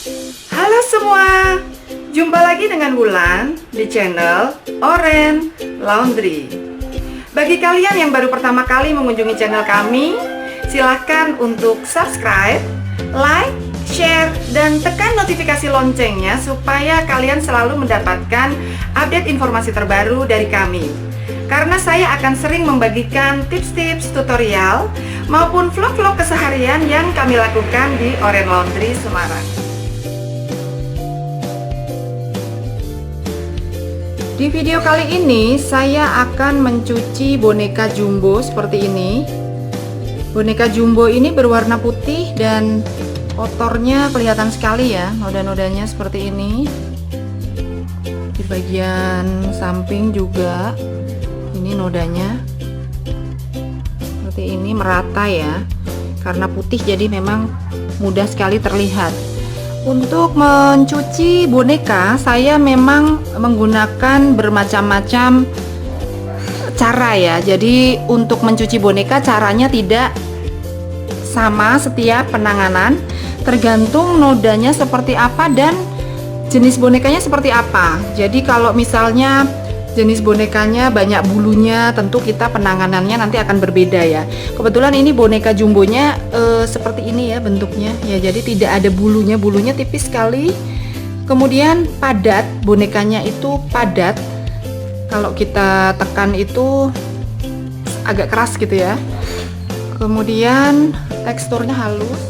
Halo semua, jumpa lagi dengan Wulan di channel Oren Laundry. Bagi kalian yang baru pertama kali mengunjungi channel kami, silahkan untuk subscribe, like, share, dan tekan notifikasi loncengnya supaya kalian selalu mendapatkan update informasi terbaru dari kami. Karena saya akan sering membagikan tips-tips tutorial maupun vlog-vlog keseharian yang kami lakukan di Oren Laundry Semarang. Di video kali ini saya akan mencuci boneka jumbo seperti ini. Boneka jumbo ini berwarna putih dan kotornya kelihatan sekali ya, noda-nodanya seperti ini. Di bagian samping juga ini nodanya seperti ini, merata ya, karena putih jadi memang mudah sekali terlihat. Untuk mencuci boneka saya memang menggunakan bermacam-macam cara ya. Jadi untuk mencuci boneka caranya tidak sama setiap penanganan, tergantung nodanya seperti apa dan jenis bonekanya seperti apa. Jadi kalau misalnya jenis bonekanya banyak bulunya, tentu kita penanganannya nanti akan berbeda ya. Kebetulan ini boneka jumbonya seperti ini ya bentuknya ya, jadi tidak ada bulunya, bulunya tipis sekali. Kemudian padat, bonekanya itu padat, kalau kita tekan itu agak keras gitu ya. Kemudian teksturnya halus.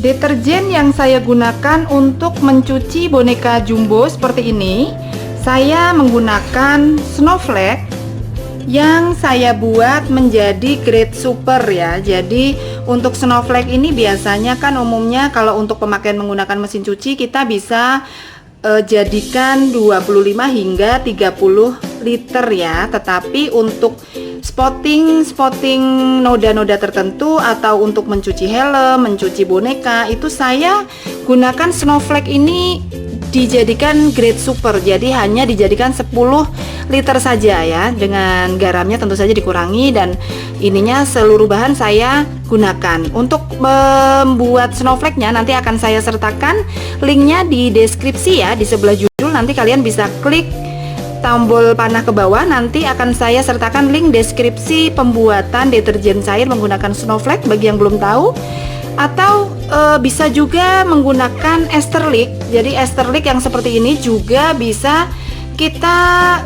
Deterjen yang saya gunakan untuk mencuci boneka jumbo seperti ini, saya menggunakan Snowflake yang saya buat menjadi grade super ya. Jadi untuk Snowflake ini biasanya kan umumnya kalau untuk pemakaian menggunakan mesin cuci kita bisa jadikan 25 hingga 30 liter ya. Tetapi untuk spotting noda-noda tertentu atau untuk mencuci helm, mencuci boneka, itu saya gunakan Snowflake ini dijadikan grade super, jadi hanya dijadikan 10 liter saja ya, dengan garamnya tentu saja dikurangi, dan ininya seluruh bahan saya gunakan. Untuk membuat snowflake-nya nanti akan saya sertakan linknya di deskripsi ya, di sebelah judul. Nanti kalian bisa klik tombol panah ke bawah, nanti akan saya sertakan link deskripsi pembuatan deterjen cair menggunakan Snowflake bagi yang belum tahu. Atau bisa juga menggunakan Esterlic. Jadi Esterlic yang seperti ini juga bisa kita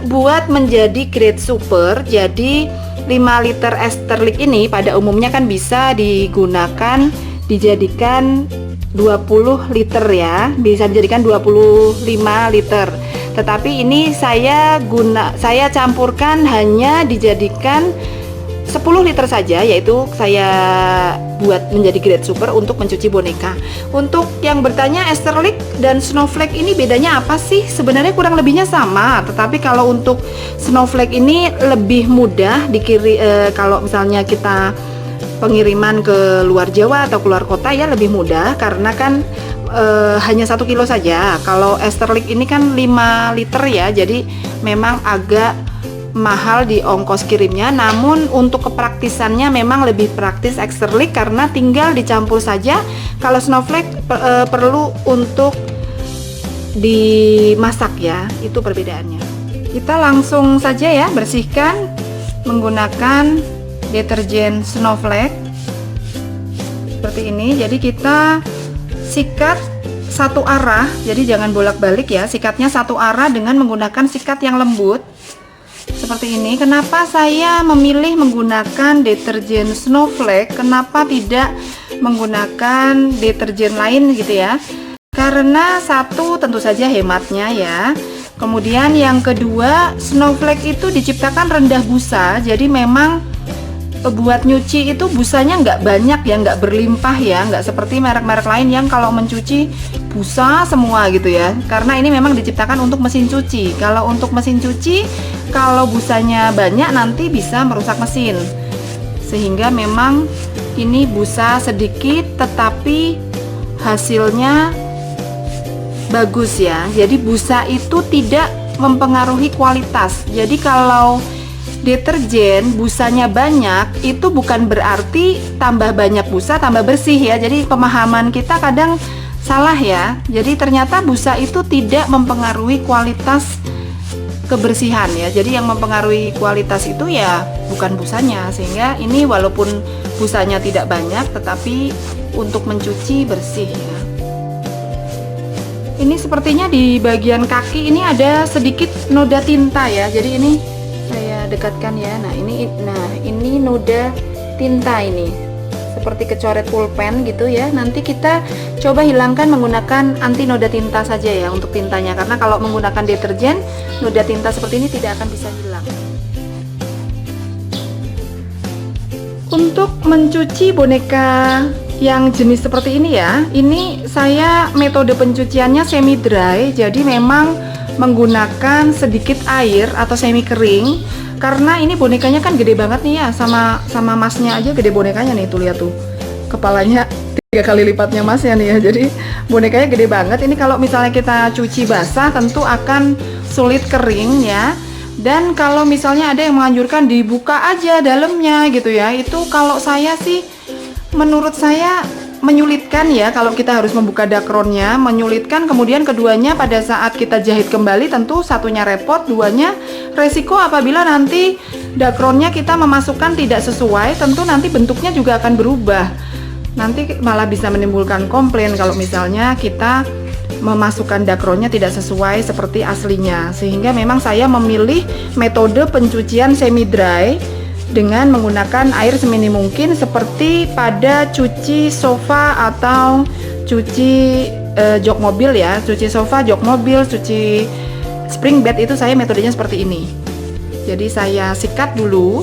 buat menjadi grade super. Jadi 5 liter Esterlic ini pada umumnya kan bisa digunakan dijadikan 20 liter ya, bisa dijadikan 25 liter. Tetapi ini saya campurkan hanya dijadikan 10 liter saja, yaitu saya buat menjadi grade super untuk mencuci boneka. Untuk yang bertanya Esterlic dan Snowflake ini bedanya apa sih? Sebenarnya kurang lebihnya sama, tetapi kalau untuk Snowflake ini lebih mudah kalau misalnya kita pengiriman ke luar Jawa atau keluar kota ya lebih mudah, karena kan hanya 1 kilo saja. Kalau Esterlic ini kan 5 liter ya, jadi memang agak mahal di ongkos kirimnya. Namun untuk kepraktisannya memang lebih praktis Esterlic karena tinggal dicampur saja. Kalau Snowflake perlu untuk dimasak ya, itu perbedaannya. Kita langsung saja ya bersihkan menggunakan deterjen Snowflake seperti ini. Jadi kita sikat satu arah, jadi jangan bolak-balik ya, sikatnya satu arah dengan menggunakan sikat yang lembut seperti ini. Kenapa saya memilih menggunakan deterjen Snowflake, kenapa tidak menggunakan deterjen lain gitu ya? Karena satu, tentu saja hematnya ya. Kemudian yang kedua, Snowflake itu diciptakan rendah busa, jadi memang buat nyuci itu busanya nggak banyak ya, nggak berlimpah ya, nggak seperti merek-merek lain yang kalau mencuci busa semua gitu ya. Karena ini memang diciptakan untuk mesin cuci. Kalau untuk mesin cuci, kalau busanya banyak nanti bisa merusak mesin. Sehingga memang ini busa sedikit tetapi hasilnya bagus ya. Jadi busa itu tidak mempengaruhi kualitas. Jadi kalau deterjen busanya banyak itu bukan berarti tambah banyak busa tambah bersih ya. Jadi pemahaman kita kadang salah ya. Jadi ternyata busa itu tidak mempengaruhi kualitas kebersihan ya. Jadi yang mempengaruhi kualitas itu ya bukan busanya. Sehingga ini walaupun busanya tidak banyak, tetapi untuk mencuci bersih ya. Ini sepertinya di bagian kaki ini ada sedikit noda tinta ya. Jadi ini saya dekatkan ya. Nah ini noda tinta ini, seperti kecoret pulpen gitu ya. Nanti kita coba hilangkan menggunakan anti noda tinta saja ya untuk tintanya, karena kalau menggunakan deterjen, noda tinta seperti ini tidak akan bisa hilang. Untuk mencuci boneka yang jenis seperti ini ya, ini saya metode pencuciannya semi dry, jadi memang menggunakan sedikit air atau semi kering, karena ini bonekanya kan gede banget nih ya, sama masnya aja gede bonekanya nih, tuh lihat tuh kepalanya 3 kali lipatnya masnya nih ya. Jadi bonekanya gede banget. Ini kalau misalnya kita cuci basah tentu akan sulit kering ya. Dan kalau misalnya ada yang menganjurkan dibuka aja dalamnya gitu ya, itu kalau saya sih, menurut saya menyulitkan ya. Kalau kita harus membuka dakronnya, menyulitkan. Kemudian keduanya pada saat kita jahit kembali, tentu satunya repot, duanya resiko apabila nanti dakronnya kita memasukkan tidak sesuai, tentu nanti bentuknya juga akan berubah. Nanti malah bisa menimbulkan komplain kalau misalnya kita memasukkan dakronnya tidak sesuai seperti aslinya. Sehingga memang saya memilih metode pencucian semi dry dengan menggunakan air seminim mungkin, seperti pada cuci sofa atau cuci jok mobil ya. Cuci sofa, jok mobil, cuci spring bed itu saya metodenya seperti ini. Jadi saya sikat dulu,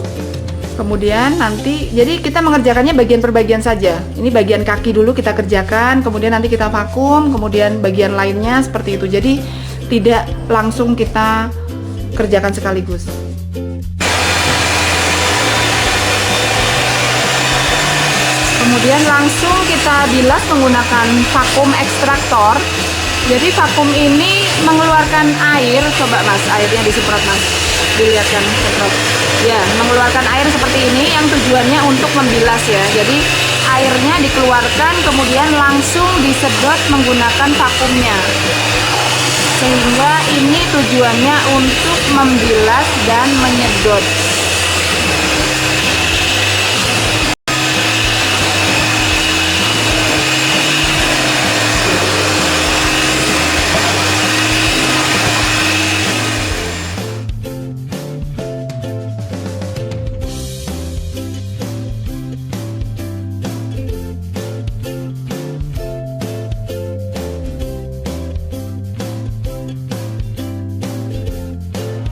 kemudian nanti, jadi kita mengerjakannya bagian per bagian saja. Ini bagian kaki dulu kita kerjakan, kemudian nanti kita vakum, kemudian bagian lainnya seperti itu. Jadi tidak langsung kita kerjakan sekaligus. Kemudian langsung kita bilas menggunakan vakum ekstraktor. Jadi vakum ini mengeluarkan air, coba mas, airnya disemprot mas, dilihat kan, semprot. Ya, mengeluarkan air seperti ini yang tujuannya untuk membilas ya. Jadi airnya dikeluarkan, kemudian langsung disedot menggunakan vakumnya. Sehingga ini tujuannya untuk membilas dan menyedot.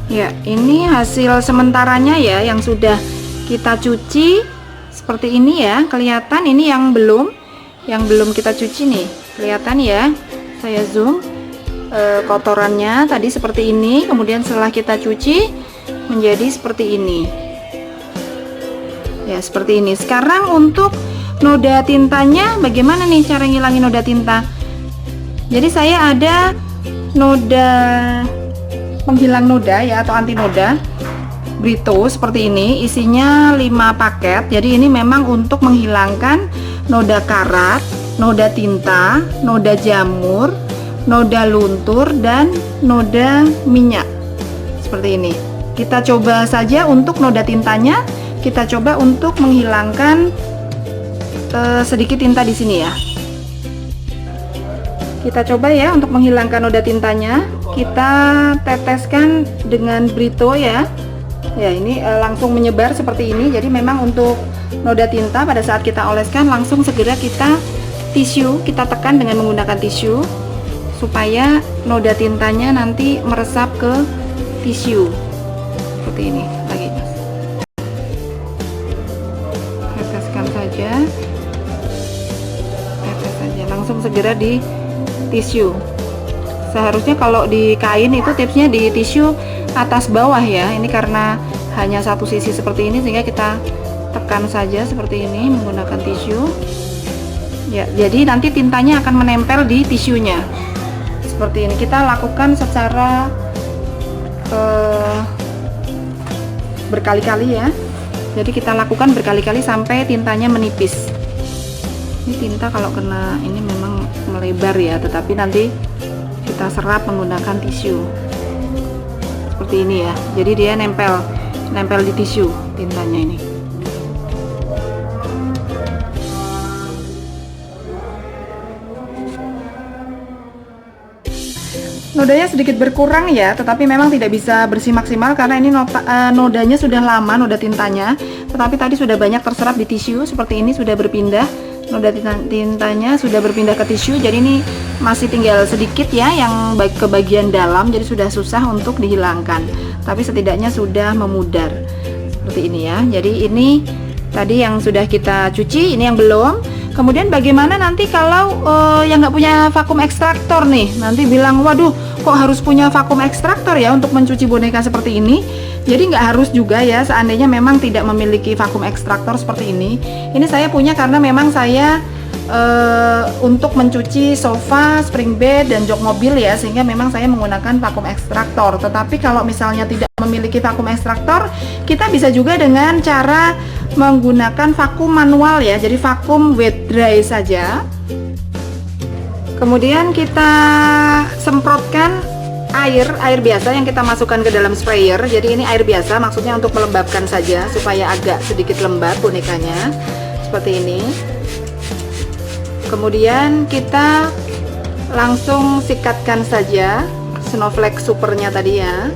Ya, ini hasil sementaranya ya, yang sudah kita cuci seperti ini ya. Kelihatan ini yang belum kita cuci nih, kelihatan ya. Saya zoom kotorannya tadi seperti ini, kemudian setelah kita cuci menjadi seperti ini. Ya, seperti ini. Sekarang untuk noda tintanya, bagaimana nih cara ngilangin noda tinta? Jadi saya ada noda penghilang noda ya, atau anti noda Brito seperti ini, isinya 5 paket. Jadi ini memang untuk menghilangkan noda karat, noda tinta, noda jamur, noda luntur, dan noda minyak seperti ini. Kita coba saja untuk noda tintanya, kita coba untuk menghilangkan sedikit tinta di sini ya. Kita coba ya untuk menghilangkan noda tintanya. Kita teteskan dengan Brito ya. Ya, ini langsung menyebar seperti ini. Jadi memang untuk noda tinta pada saat kita oleskan langsung segera kita tisu, kita tekan dengan menggunakan tisu supaya noda tintanya nanti meresap ke tisu. Seperti ini lagi mas. Teteskan saja. Tetes saja, langsung segera di tisu. Seharusnya kalau di kain itu tipsnya di tisu atas bawah ya. Ini karena hanya satu sisi seperti ini, sehingga kita tekan saja seperti ini menggunakan tisu. Ya, jadi nanti tintanya akan menempel di tisunya. Seperti ini kita lakukan secara berkali-kali ya. Jadi kita lakukan berkali-kali sampai tintanya menipis. Ini tinta kalau kena ini memang melebar ya, tetapi nanti kita serap menggunakan tisu seperti ini ya. Jadi dia nempel di tisu tintanya ini. Nodanya sedikit berkurang ya, tetapi memang tidak bisa bersih maksimal karena ini nodanya sudah lama, noda tintanya. Tetapi tadi sudah banyak terserap di tisu, seperti ini sudah berpindah. Noda tintanya sudah berpindah ke tisu, jadi ini masih tinggal sedikit ya yang ke bagian dalam, jadi sudah susah untuk dihilangkan. Tapi setidaknya sudah memudar. Seperti ini ya. Jadi ini tadi yang sudah kita cuci, ini yang belum. Kemudian bagaimana nanti kalau yang nggak punya vakum ekstraktor nih, nanti bilang, waduh kok harus punya vakum ekstraktor ya untuk mencuci boneka seperti ini. Jadi nggak harus juga ya, seandainya memang tidak memiliki vakum ekstraktor seperti ini. Ini saya punya karena memang saya untuk mencuci sofa, spring bed, dan jok mobil ya, sehingga memang saya menggunakan vakum ekstraktor. Tetapi kalau misalnya tidak memiliki vakum ekstraktor, kita bisa juga dengan cara menggunakan vakum manual ya, jadi vakum wet dry saja. Kemudian kita semprotkan air biasa yang kita masukkan ke dalam sprayer. Jadi ini air biasa, maksudnya untuk melembabkan saja supaya agak sedikit lembab bonekanya seperti ini. Kemudian kita langsung sikatkan saja snowflake supernya tadi ya.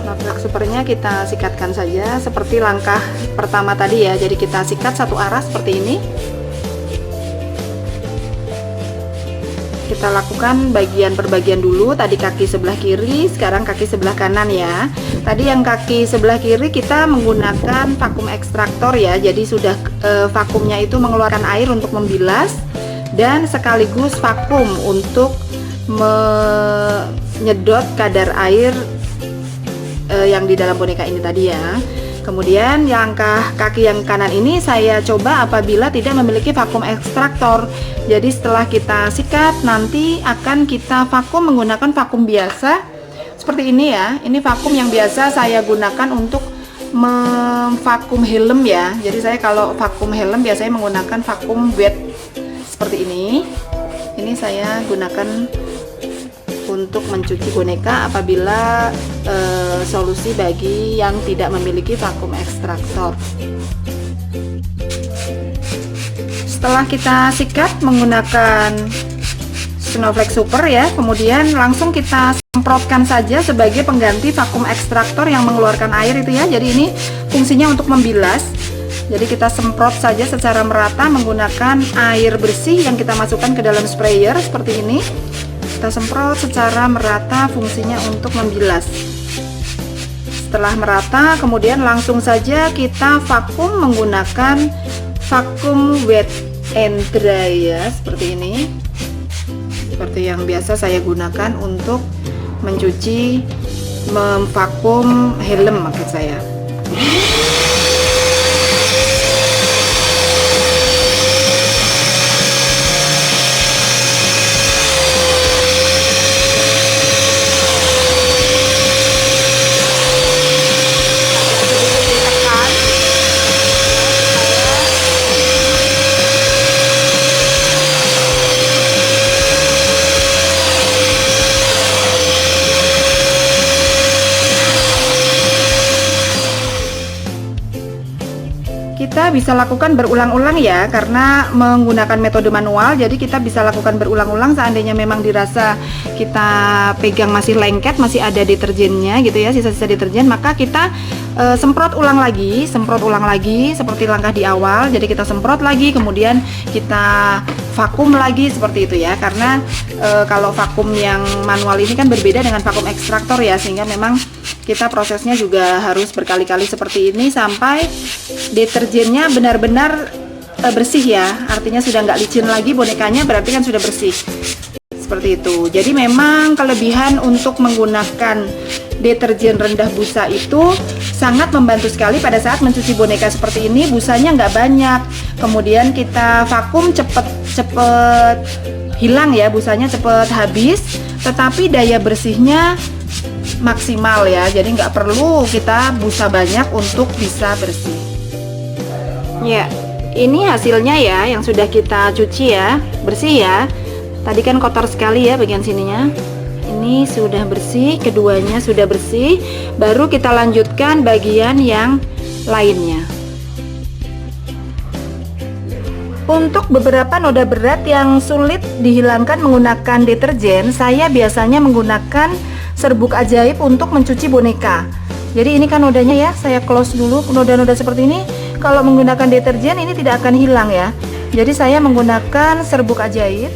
Snowflake supernya kita sikatkan saja seperti langkah pertama tadi ya. Jadi kita sikat satu arah seperti ini. Kita lakukan bagian per bagian dulu. Tadi kaki sebelah kiri, sekarang kaki sebelah kanan ya. Tadi yang kaki sebelah kiri kita menggunakan vakum ekstraktor ya. Jadi sudah vakumnya itu mengeluarkan air untuk membilas dan sekaligus vakum untuk menyedot kadar air yang di dalam boneka ini tadi ya. Kemudian langkah kaki yang kanan ini saya coba apabila tidak memiliki vakum ekstraktor. Jadi setelah kita sikat nanti akan kita vakum menggunakan vakum biasa seperti ini ya. Ini vakum yang biasa saya gunakan untuk memvakum helm ya. Jadi saya kalau vakum helm biasanya menggunakan vakum wet seperti ini. Ini saya gunakan untuk mencuci boneka apabila solusi bagi yang tidak memiliki vakum ekstraktor. Setelah kita sikat menggunakan snowflake super ya, kemudian langsung kita semprotkan saja sebagai pengganti vakum ekstraktor yang mengeluarkan air itu ya. Jadi ini fungsinya untuk membilas. Jadi kita semprot saja secara merata menggunakan air bersih yang kita masukkan ke dalam sprayer seperti ini. Kita semprot secara merata, fungsinya untuk membilas. Setelah merata, kemudian langsung saja kita vakum menggunakan vakum wet and dry ya, seperti ini. Seperti yang biasa saya gunakan untuk mencuci, memvakum helm maksud saya. Kita bisa lakukan berulang-ulang ya, karena menggunakan metode manual. Jadi kita bisa lakukan berulang-ulang. Seandainya memang dirasa kita pegang masih lengket, masih ada deterjennya gitu ya, sisa-sisa deterjen, maka kita semprot ulang lagi seperti langkah di awal. Jadi kita semprot lagi, kemudian kita vakum lagi seperti itu ya. Karena kalau vakum yang manual ini kan berbeda dengan vakum ekstraktor ya, sehingga memang kita prosesnya juga harus berkali-kali seperti ini sampai deterjennya benar-benar bersih ya. Artinya sudah nggak licin lagi bonekanya, berarti kan sudah bersih. Seperti itu. Jadi memang kelebihan untuk menggunakan deterjen rendah busa itu sangat membantu sekali pada saat mencuci boneka seperti ini. Busanya nggak banyak, kemudian kita vakum cepet hilang ya, busanya cepet habis, tetapi daya bersihnya maksimal ya. Jadi nggak perlu kita busa banyak untuk bisa bersih ya. Ini hasilnya ya, yang sudah kita cuci ya, bersih ya. Tadi kan kotor sekali ya bagian sininya. Ini sudah bersih, keduanya sudah bersih. Baru kita lanjutkan bagian yang lainnya. Untuk beberapa noda berat yang sulit dihilangkan menggunakan deterjen, saya biasanya menggunakan serbuk ajaib untuk mencuci boneka. Jadi ini kan nodanya ya, saya close dulu. Noda-noda seperti ini kalau menggunakan deterjen ini tidak akan hilang ya. Jadi saya menggunakan serbuk ajaib.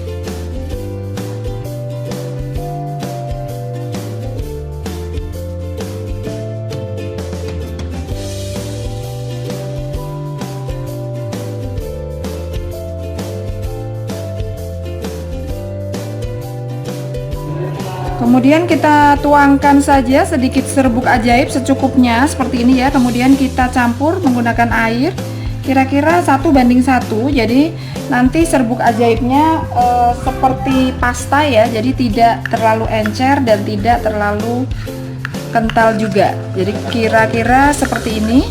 Kemudian kita tuangkan saja sedikit serbuk ajaib secukupnya seperti ini ya. Kemudian kita campur menggunakan air kira-kira 1:1. Jadi nanti serbuk ajaibnya seperti pasta ya. Jadi tidak terlalu encer dan tidak terlalu kental juga. Jadi kira-kira seperti ini.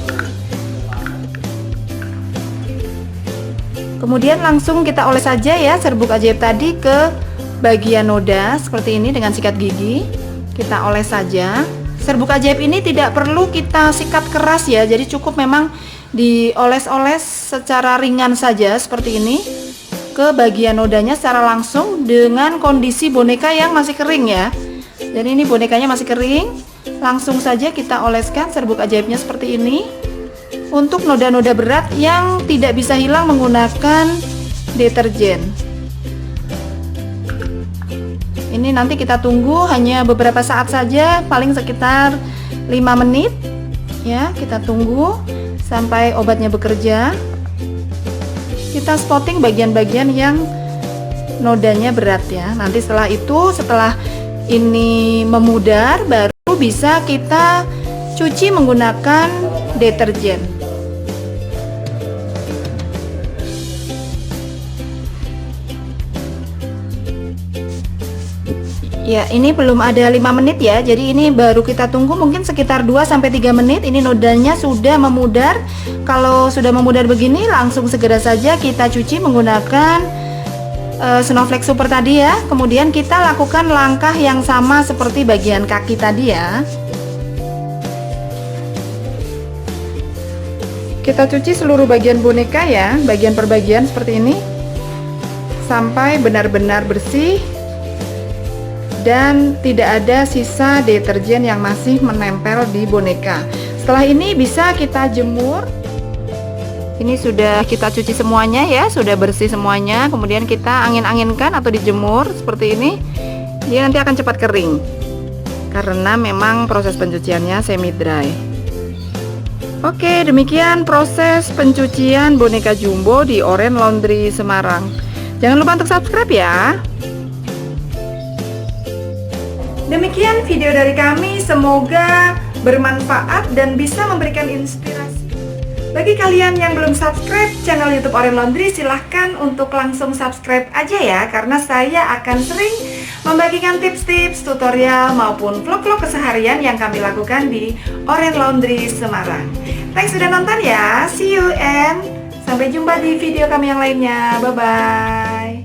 Kemudian langsung kita oles saja ya serbuk ajaib tadi ke bagian noda seperti ini dengan sikat gigi. Kita oles saja. Serbuk ajaib ini tidak perlu kita sikat keras ya, jadi cukup memang dioles-oles secara ringan saja seperti ini ke bagian nodanya secara langsung dengan kondisi boneka yang masih kering ya. Jadi ini bonekanya masih kering, langsung saja kita oleskan serbuk ajaibnya seperti ini. Untuk noda-noda berat yang tidak bisa hilang menggunakan deterjen, ini nanti kita tunggu hanya beberapa saat saja, paling sekitar 5 menit ya. Kita tunggu sampai obatnya bekerja. Kita spotting bagian-bagian yang nodanya berat ya. Nanti setelah itu, setelah ini memudar, baru bisa kita cuci menggunakan deterjen. Ya, ini belum ada 5 menit ya. Jadi ini baru kita tunggu mungkin sekitar 2-3 menit. Ini nodanya sudah memudar. Kalau sudah memudar begini, langsung segera saja kita cuci menggunakan Snowflake Super tadi ya. Kemudian kita lakukan langkah yang sama seperti bagian kaki tadi ya. Kita cuci seluruh bagian boneka ya, bagian per bagian seperti ini, sampai benar-benar bersih dan tidak ada sisa deterjen yang masih menempel di boneka. Setelah ini bisa kita jemur. Ini sudah kita cuci semuanya ya, sudah bersih semuanya. Kemudian kita angin-anginkan atau dijemur seperti ini. Dia nanti akan cepat kering karena memang proses pencuciannya semi dry. Oke, demikian proses pencucian boneka jumbo di Orange Laundry Semarang. Jangan lupa untuk subscribe ya. Demikian video dari kami, semoga bermanfaat dan bisa memberikan inspirasi. Bagi kalian yang belum subscribe channel YouTube Orange Laundry, silahkan untuk langsung subscribe aja ya, karena saya akan sering membagikan tips-tips, tutorial maupun vlog-vlog keseharian yang kami lakukan di Orange Laundry Semarang. Thanks sudah nonton ya, see you and sampai jumpa di video kami yang lainnya, bye-bye.